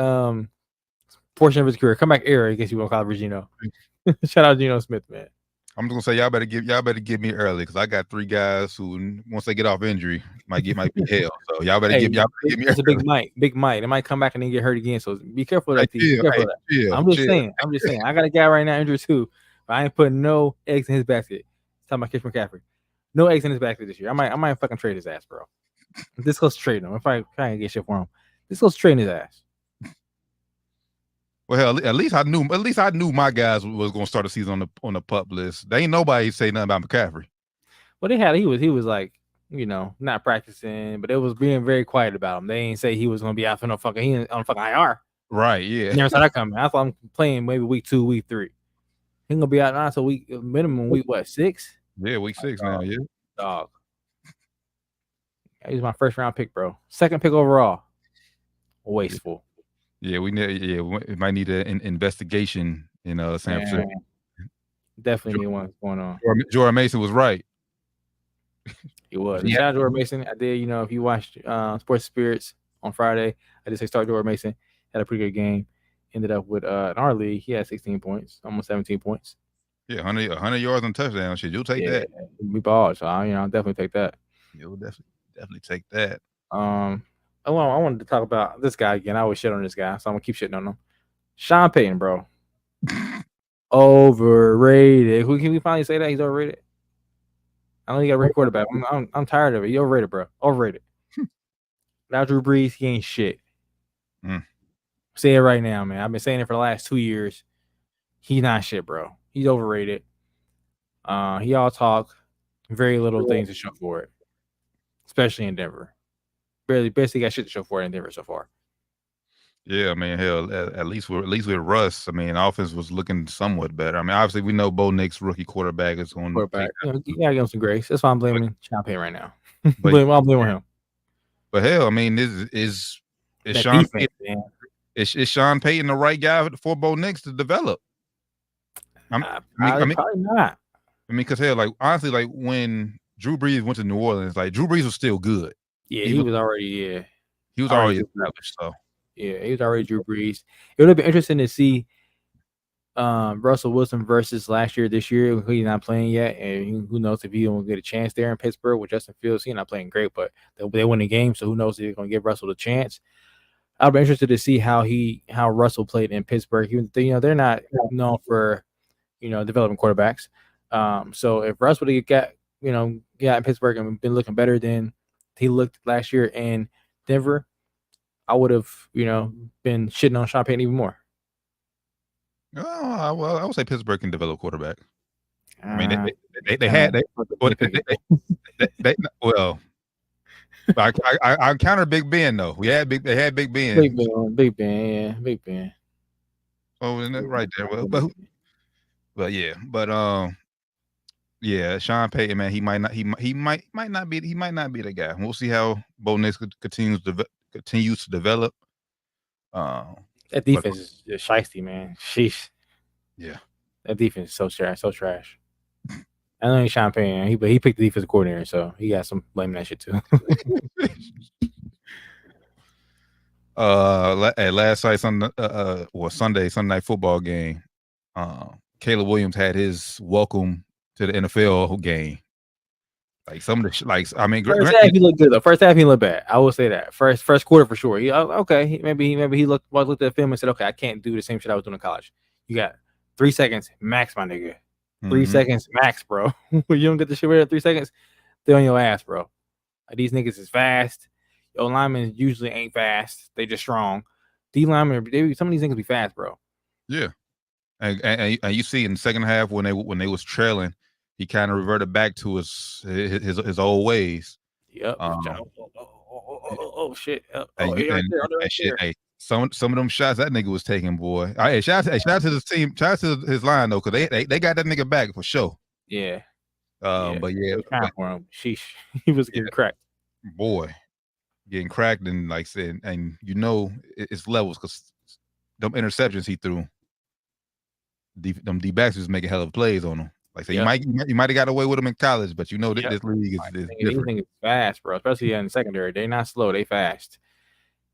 portion of his career, comeback era, I guess you want to call it for Gino. Shout out Geno Smith, man. I'm just gonna say y'all better give me early because I got 3 guys who once they get off injury might be hell. So y'all better give me early. It's a big might. It might come back and then get hurt again. So be careful of that. I'm just saying. I got a guy right now injured too, but I ain't putting no eggs in his basket. Talking about Christian McCaffrey. No eggs in his basket this year. I might fucking trade his ass, bro. This goes trade him. If I can't get shit for him, this goes trade his ass. Well, hell, at least I knew my guys was gonna start the season on the pup list. They ain't nobody say nothing about McCaffrey. Well, he was like, not practicing, but it was being very quiet about him. They ain't say he was gonna be out for no fucking on fucking IR. Right, yeah. Never saw that coming. I thought I'm playing maybe week 2, week 3. He gonna be out now until minimum week 6? Yeah, week 6 now, yeah. Dog. He's my first round pick, bro. Second pick overall. Wasteful. Yeah, we might need an investigation in San Francisco. Definitely need one going on. Jordan Mason was right. He was. Shout out to Jordan Mason. I did, if you watched Sports Spirits on Friday, I did say start Jordan Mason. Had a pretty good game. Ended up with in our league, he had 16 points, almost 17 points. Yeah, 100 yards and touchdown. Shit, you'll take that. We balled, so I'll definitely take that. You'll definitely take that. I wanted to talk about this guy again. I always shit on this guy, so I'm gonna keep shitting on him. Sean Payton, bro. Overrated. Can we finally say that he's overrated? I know you got a great quarterback. I'm tired of it. You overrated, bro. Overrated. Now Drew Brees, he ain't shit. Say it right now, man. I've been saying it for the last 2 years. He's not shit, bro. He's overrated. He all talk, very little things to show for it, especially in Denver. Basically got shit to show for it in Denver so far. Yeah, I mean, hell, at least with Russ, I mean, offense was looking somewhat better. I mean, obviously we know Bo Nix, rookie quarterback, is going to you gotta give him some grace. That's why I'm blaming Sean Payton right now. I'm blaming him. But hell, I mean, is Sean Payton, is Sean Payton the right guy for Bo Nix to develop? I mean, probably not. I mean, because hell, like honestly, like when Drew Brees went to New Orleans, like Drew Brees was still good. Yeah, he was already established. So yeah, he was already Drew Brees. It would have been interesting to see Russell Wilson versus last year, this year. He's not playing yet, and who knows if he won't get a chance there in Pittsburgh with Justin Fields. He's not playing great, but they win the game, so who knows if they're going to give Russell a chance. I'll be interested to see how Russell played in Pittsburgh. They're not known for developing quarterbacks. So if Russ would have got in Pittsburgh and been looking better than he looked last year in Denver, I would have been shitting on Sean Payton even more. Oh, well, I would say Pittsburgh can develop quarterback. I mean, I counter Big Ben though. They had Big Ben. Big Ben. Oh, isn't that right there? Well, yeah, Sean Payton, man, he might not be the guy. We'll see how Bo Nix continues to develop. That defense is just shiesty, man. Sheesh. Yeah, that defense is so trash. I know he's Sean Payton, but he picked the defensive coordinator, so he got some blaming that shit too. Last night, Sunday night football game, Caleb Williams had his welcome to the NFL game. Like some of the first half he looked good though. First half he looked bad. I will say that. First quarter for sure. Maybe he looked at the film and said, okay, I can't do the same shit I was doing in college. You got 3 seconds max, my nigga. 3 seconds max, bro. When you don't get the shit right at 3 seconds, they're on your ass, bro. Like, these niggas is fast. Your linemen usually ain't fast. They just strong. D linemen, some of these niggas be fast, bro. Yeah, and you see in the second half when they was trailing, he kind of reverted back to his old ways. Yep. Shit. Hey, some of them shots that nigga was taking, boy. Hey, shout out to the team, shout out to his line though, because they got that nigga back for sure. Yeah. But They yeah, was trying for him. Sheesh. He was getting cracked. boy, getting cracked and like I said, and it's levels because them interceptions he threw, them D backs was making hell of plays on him. Like I said, you might have got away with them in college, but this league is These different. niggas fast, bro. Especially in the secondary. They're not slow. They fast.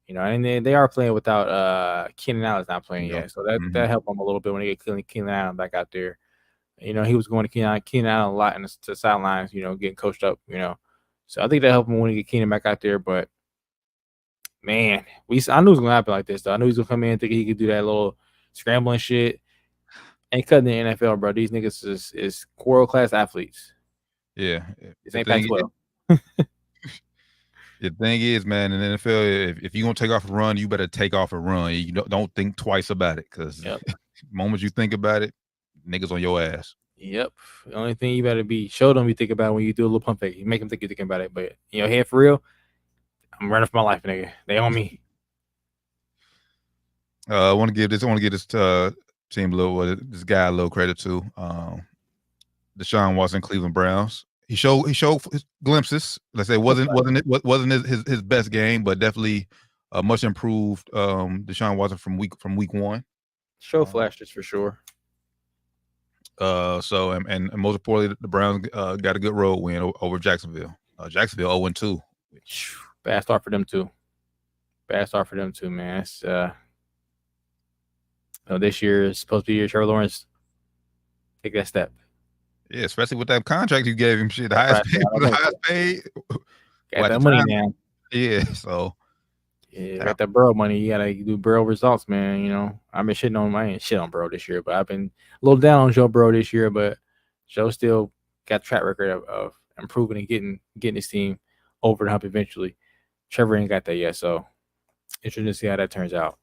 And they are playing without Keenan Allen's not playing yet. So that helped them a little bit when they get Keenan Allen back out there. He was going to Keenan Allen a lot in the sidelines, getting coached up, So I think that helped him when he get Keenan back out there. But man, I knew it was gonna happen like this though. I knew he was gonna come in thinking he could do that little scrambling shit. Ain't cutting the NFL, bro. These niggas is world class athletes. Yeah. This ain't Pac-12. The thing is, man, in the NFL, if you're gonna take off a run, you better take off a run. You don't think twice about it, because the moment you think about it, niggas on your ass. Yep. The only thing you better show them you think about it when you do a little pump fake. You make them think you're thinking about it. But head for real, I'm running for my life, nigga. They on me. I want to give this team this guy a little credit too. Deshaun Watson, Cleveland Browns. He showed glimpses. Let's say wasn't his best game, but definitely much improved. Deshaun Watson from week one. Show flashes for sure. So and most importantly, the Browns got a good road win over Jacksonville. Jacksonville 0-2. Bad start for them too. Man. It's, this year is supposed to be your Trevor Lawrence. Take that step. Yeah, especially with that contract you gave him. Shit, the highest paid. Got that money now. Yeah, so. Yeah, got that Burrow money. You gotta do Burrow results, man. I've been shitting on. I ain't shit on Burrow this year, but I've been a little down on Joe Burrow this year. But Joe still got track record of improving and getting his team over the hump eventually. Trevor ain't got that yet, so interesting to see how that turns out.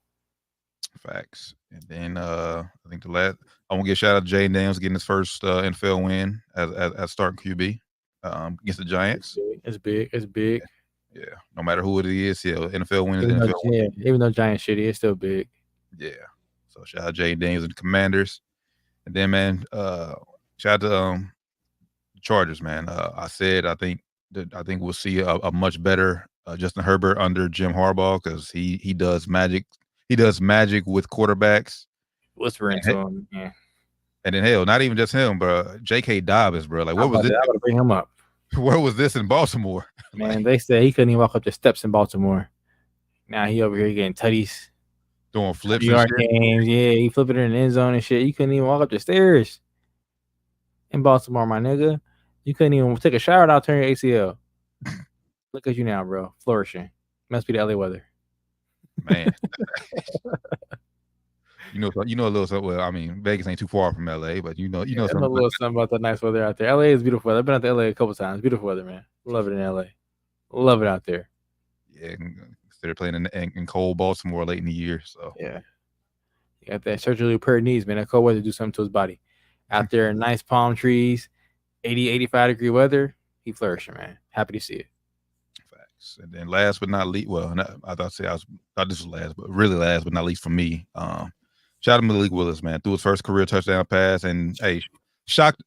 Facts. And then I think I want to give a shout out to Jay Daniels getting his first NFL win as starting QB against the Giants. It's big. Yeah, no matter who it is, NFL win is NFL win. Even though Giants shitty, it's still big. Yeah. So shout out Jay Daniels and the Commanders. And then, man, shout out to Chargers, man. I think we'll see a much better Justin Herbert under Jim Harbaugh, because he does magic. He does magic with quarterbacks. Whispering to him, yeah. And then hell, not even just him, bro. J.K. Dobbins, bro. Like, what was it? I would bring him up. Where was this in Baltimore? Man, they said he couldn't even walk up the steps in Baltimore. Now he over here getting tutties. Doing flips and shit. Games. Yeah, he flipping in the end zone and shit. You couldn't even walk up the stairs in Baltimore, my nigga. You couldn't even take a shower without turning your ACL. Look at you now, bro. Flourishing. Must be the LA weather. Man. You know a little something. Well, I mean, Vegas ain't too far from LA, but you know something. A little something about the nice weather out there. LA is beautiful weather. I've been out to LA a couple times. Beautiful weather, man. Love it in LA. Love it out there. Yeah, they're playing in cold Baltimore late in the year. So yeah, you got that surgically repaired knees, man. That cold weather do something to his body. Out there in nice palm trees, 80, 85 degree weather. He flourishing, man. Happy to see it. Facts. And then last but not least, well, I thought this was last, but really last but not least for me. Shout out to Malik Willis, man. Threw his first career touchdown pass, and shocked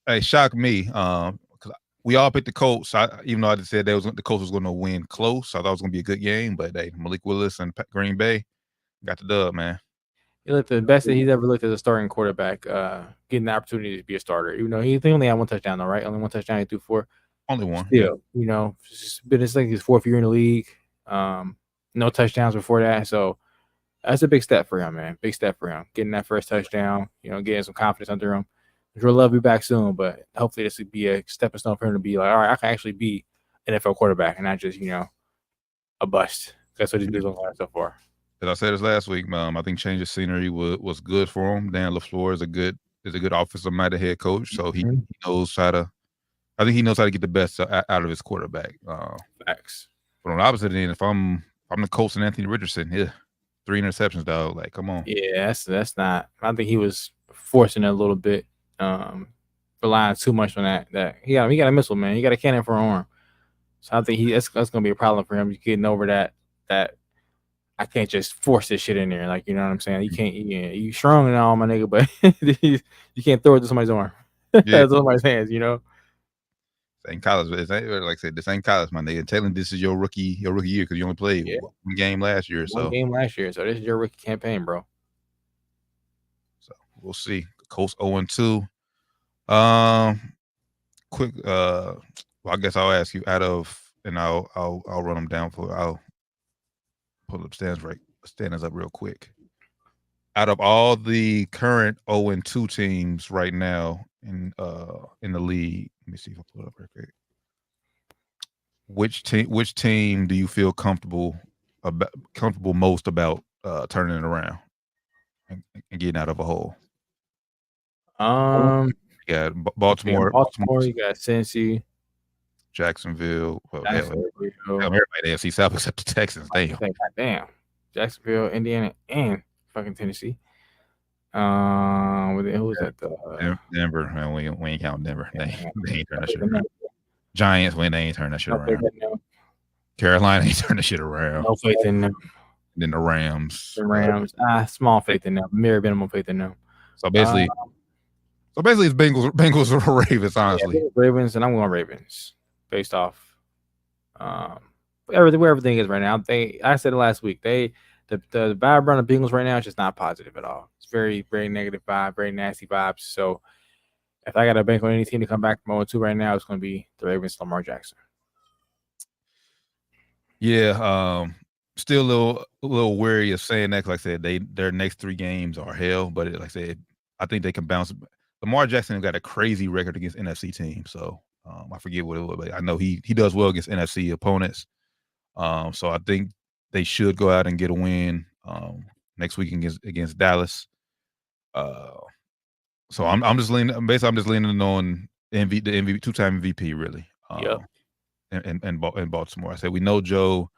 me. Because we all picked the Colts. Even though I just said the Colts was going to win close, I thought it was going to be a good game. But Malik Willis and Green Bay got the dub, man. He looked the best that he's ever looked as a starting quarterback, getting the opportunity to be a starter. Even though he only had one touchdown, though, right? Only one touchdown he threw for. Only one. Still, it's been his fourth year in the league. No touchdowns before that, so. That's a big step for him, man. Big step for him. Getting that first touchdown, getting some confidence under him. Drew Love will be back soon, but hopefully this would be a stepping stone for him to be like, all right, I can actually be an NFL quarterback and not just, a bust. That's what he's been doing so far. As I said this last week, I think change of scenery was good for him. Dan LaFleur is a good offensive-minded head coach, so he knows how to. I think he knows how to get the best out of his quarterback. Facts. But on the opposite end, if I'm the Colts and Anthony Richardson, 3 interceptions, dog. Like, come on. Yeah, that's not. I think he was forcing it a little bit, relying too much on that. He got a missile, man. He got a cannon for an arm. So I think that's gonna be a problem for him. Getting over that. I can't just force this shit in there. Like, you know what I'm saying? You can't. You strong and all, my nigga, but you can't throw it to somebody's arm. That's somebody's hands, you know. Ain't college, like I said, this ain't college, my nigga. Tell him this is your rookie year because you only played one game last year. One game last year, so this is your rookie campaign, bro. So we'll see. Colts 0-2. Quick. Well, I guess I'll ask you and I'll run them down I'll pull up standings up real quick. Out of all the current 0-2 teams right now in the league, let me see if I pull it up real quick. Which team do you feel comfortable most about turning it around and getting out of a hole? Yeah, Baltimore. You got Cincy, Jacksonville. Well, everybody AFC South except the Texans. Damn. Jacksonville, Indiana, and fucking Tennessee. Who was that? Denver. Man, we ain't counting Denver. They ain't turning that shit around. Giants, they ain't turning that shit around. Carolina ain't turning that shit around. No faith in them. Then the Rams. Small faith in them. Mere minimum faith in them. So basically, it's Bengals or Ravens, honestly. Yeah, Ravens, and I'm going Ravens based off where everything is right now. I said it last week. The vibe around the Bengals right now is just not positive at all. It's very, very negative vibe, very nasty vibes. So if I got to bank on any team to come back from 0-2 right now, it's going to be the Ravens, Lamar Jackson. Yeah, still a little wary of saying that. Like I said, their next 3 games are hell. But like I said, I think they can bounce. Lamar Jackson got a crazy record against NFC teams. So I forget what it was, but I know he does well against NFC opponents. So I think they should go out and get a win next week against Dallas. So I'm just leaning on the MVP, 2-time MVP, really. And Baltimore. I said we know Joe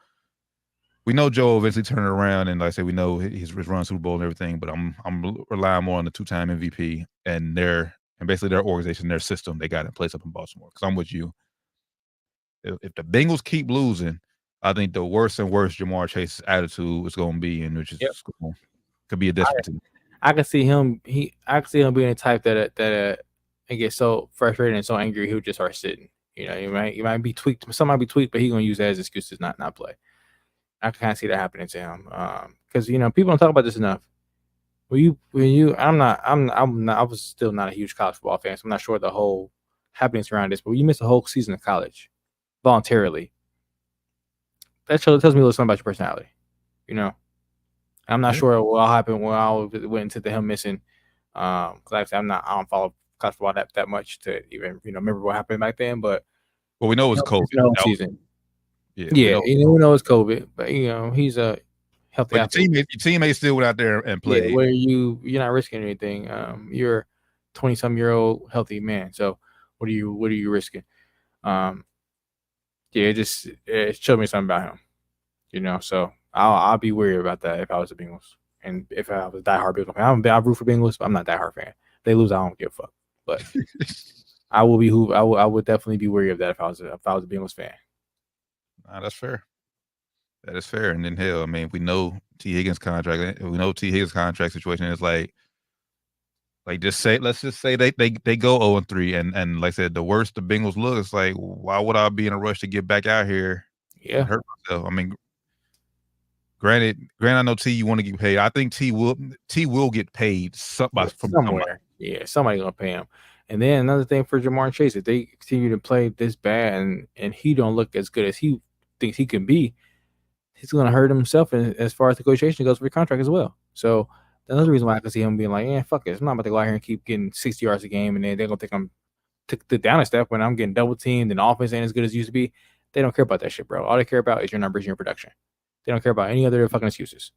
eventually turn it around, and like I said, we know he's run Super Bowl and everything. But I'm relying more on the 2-time MVP and basically their organization, their system they got in place up in Baltimore. Because I'm with you. If the Bengals keep losing, I think the worse and worse Jamar Chase's attitude is going to be, and which is could be a detriment. I can see him. I can see him being the type that gets so frustrated and so angry he'll just start sitting. You know, you might be tweaked. Some might be tweaked, but he's gonna use that as an excuse to not play. I can kind of see that happening to him because people don't talk about this enough. I was still not a huge college football fan, so I'm not sure the whole happenings around this. But when you miss a whole season of college voluntarily, that tells me a little something about your personality. I'm not sure what happened when I went into him missing. Because like I said, I don't follow college football that much to even remember what happened back then. But we know it's COVID season. Yeah, we know it's COVID, but he's a healthy athlete. Your teammates still went out there and played. Yeah, where you're not risking anything. You're 20-some-year-old healthy man. So what are you risking? It showed me something about him. So I'll be worried about that if I was the Bengals. And if I was a diehard Bengals fan, I root for Bengals, but I'm not a diehard fan. If they lose, I don't give a fuck. But I would definitely be worried of that if I was a Bengals fan. Nah, that's fair. That is fair. And then hell, I mean, we know T. Higgins' contract. We know T. Higgins' contract situation is like let's just say they go 0-3, and like I said, the worse the Bengals look, it's like, why would I be in a rush to get back out here? Yeah, hurt myself. I mean, granted, I know T, you want to get paid. I think T will get paid from somewhere. Yeah, somebody gonna pay him. And then another thing for Jamar Chase, if they continue to play this bad and he don't look as good as he thinks he can be, he's gonna hurt himself as far as negotiation goes for the contract as well. So another reason why I can see him being like, yeah, fuck it, I'm not about to go out here and keep getting 60 yards a game, and then they're gonna think I'm took down a step when I'm getting double teamed and the offense ain't as good as it used to be. They don't care about that shit, bro. All they care about is your numbers and your production. They don't care about any other fucking excuses.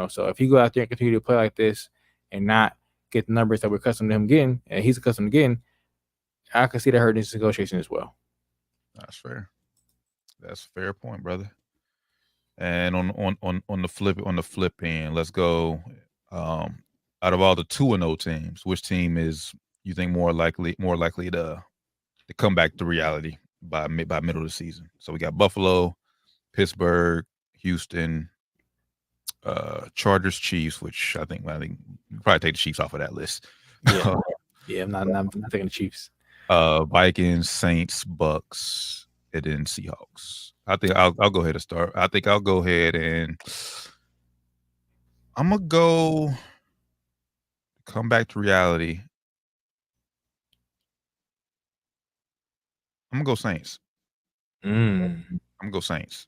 So if you go out there and continue to play like this and not get the numbers that we're accustomed to him getting, and he's accustomed to getting, I can see that hurting his negotiation as well. That's fair. That's a fair point, brother. And on the flip end, let's go. Out of all the 2-0 teams, which team is you think more likely to come back to reality by middle of the season? So we got Buffalo, Pittsburgh, Houston, Chargers, Chiefs, which I think probably take the Chiefs off of that list. Yeah, I'm not taking the Chiefs. Vikings, Saints, Bucks, and then Seahawks. I think I'll go ahead and start. I think I'll go ahead and I'm gonna come back to reality. I'm gonna go Saints. I'm gonna go Saints.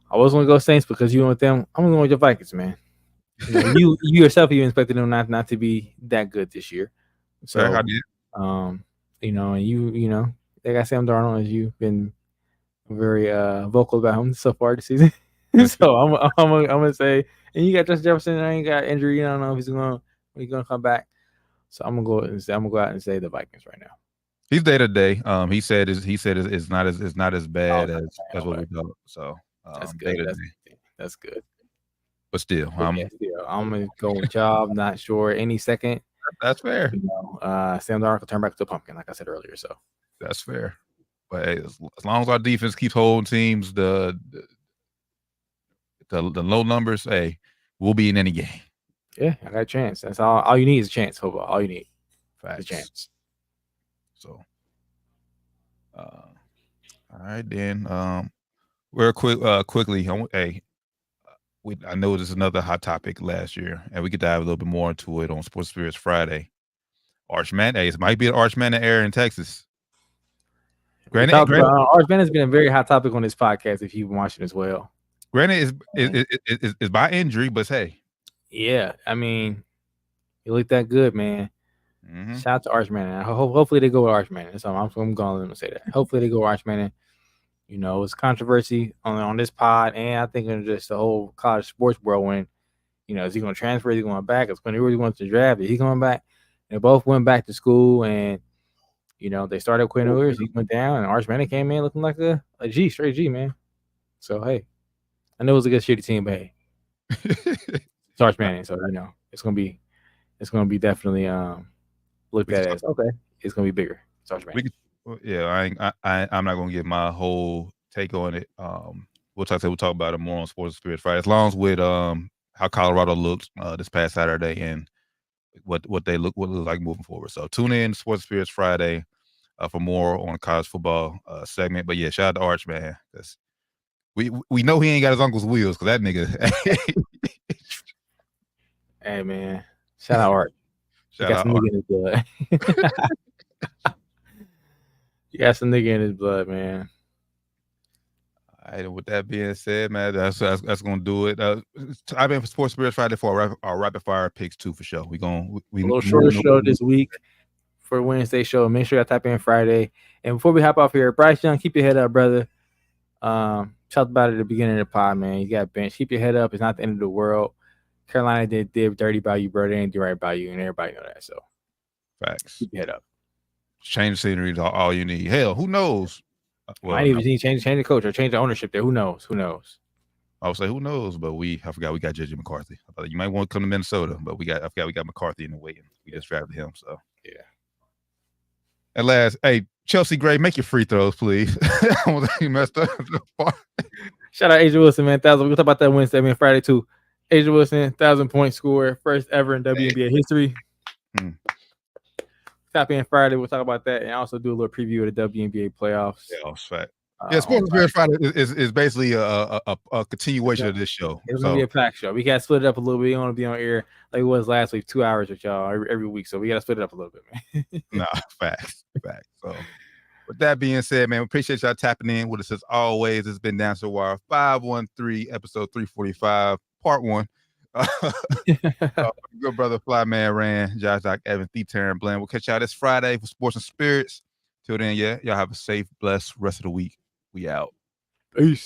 I was gonna go Saints because you went with them. I'm gonna go with your Vikings, man. You yourself even expected them not to be that good this year. So I did. and they got Sam Darnold, as you've been very vocal about him so far this season. So I'm gonna say, and you got Justin Jefferson. I ain't got injury. I don't know if he's gonna come back. So I'm gonna go out and say the Vikings right now. He's day to day. He said it's not as bad as what we thought. So that's good. That's good. But still, I'm gonna go with Job. Not sure any second. That's fair. Sam Darnold will turn back to a pumpkin, like I said earlier. So that's fair. But hey, as long as our defense keeps holding teams the low numbers, hey, we'll be in any game. Yeah, I got a chance. That's all you need is a chance. Football. All you need is a chance. So, all right then. Real quickly. I know this is another hot topic last year, and we could dive a little bit more into it on Sports Spirits Friday. Arch Madness. It might be an Arch Madness era in Texas. Arch Madness has been a very hot topic on this podcast. If you've been watching as well, granted, is by injury, but hey, yeah, I mean, you look that good, man. Mm-hmm. Shout out to Arch Madness. Hopefully they go with Arch Madness. So I'm going to say that. Hopefully they go with Arch Madness. It's controversy on this pod, and I think in just the whole college sports world. When is he going to transfer? Is he going back? It's when he really wants to draft. Is he going back? They both went back to school, and they started Quinn Ewers. He went down, and Arch Manning came in looking like a straight G, man. So hey, I know it was a good shitty team, but hey, it's Arch Manning, so it's gonna be definitely looked at as okay. It's gonna be bigger. It's Arch Manning. I'm not gonna give my whole take on it. We'll talk about it more on Sports Spirit Friday, as long as with how Colorado looked this past Saturday and what they look like moving forward. So tune in to Sports Spirits Friday for more on the college football segment. But yeah, shout out to Arch, man. We know he ain't got his uncle's wheels because that nigga. Hey man, shout out Arch. Shout out Art. In his blood. You got some nigga in his blood, man. All right, and with that being said, man, that's gonna do it. I've been for Sports Spirits Friday for our rapid fire picks too, for sure. We a little shorter show this week for Wednesday show. Make sure I type in Friday. And before we hop off here, Bryce Young, keep your head up, brother. Talked about it at the beginning of the pod, man. You got bench. Keep your head up. It's not the end of the world. Carolina did dirty by you, bro. They didn't do right by you, and everybody know that. So, facts. Keep your head up. Change the scenery is all you need. Hell, who knows? Well, might even need change the coach or change the ownership there. Who knows? I would say who knows, but I forgot we got JJ McCarthy. I thought you might want to come to Minnesota, but I forgot we got McCarthy in the waiting. We just drafted him, so yeah. At last, hey, Chelsea Gray, make your free throws, please. You messed up. Shout out Asia Wilson, man. We'll talk about that Wednesday, Friday too. Asia Wilson, 1,000-point score, first ever in WNBA history. Tap in Friday. We'll talk about that and also do a little preview of the WNBA playoffs. Yeah, that's fact. Sports Spirit Friday is basically a continuation of this show. It's gonna be a packed show. We got to split it up a little bit. We don't want to be on air like it was last week, 2 hours with y'all every week. So we got to split it up a little bit, man. Nah, facts. So with that being said, man, we appreciate y'all tapping in with us as always. It's been Down to the Wire 513, episode 345, part 1. Good brother Flyman Rand, Josh Doc Evan, the Tarren Blend. We'll catch y'all this Friday for Sports and Spirits. Till then, y'all have a safe, blessed rest of the week. We out. Peace.